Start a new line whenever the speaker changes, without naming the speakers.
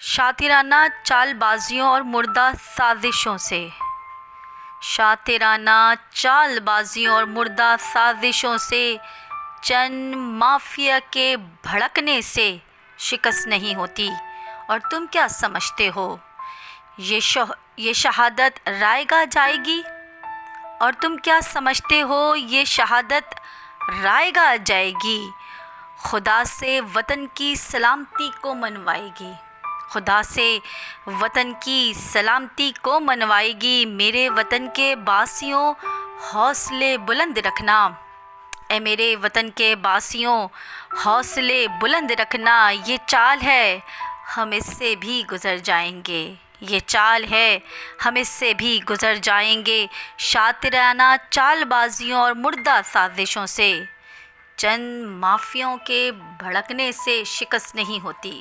शातिराना चालबाजियों और मुर्दा साजिशों से। शातिराना चालबाजियों और मुर्दा साजिशों से, चंद माफिया के भड़कने से शिकस्त नहीं होती। और तुम क्या समझते हो ये शहादत रायगा जाएगी? और तुम क्या समझते हो ये शहादत रायगा जाएगी? खुदा से वतन की सलामती को मनवाएगी, खुदा से वतन की सलामती को मनवाएगी। मेरे वतन के बासियों हौसले बुलंद रखना, ए मेरे वतन के बासियों हौसले बुलंद रखना। ये चाल है हम इससे भी गुज़र जाएंगे, ये चाल है हम इससे भी गुज़र जाएंगे। शातिराना चालबाजियों और मुर्दा साजिशों से, चंद माफियों के भड़कने से शिकस्त नहीं होती।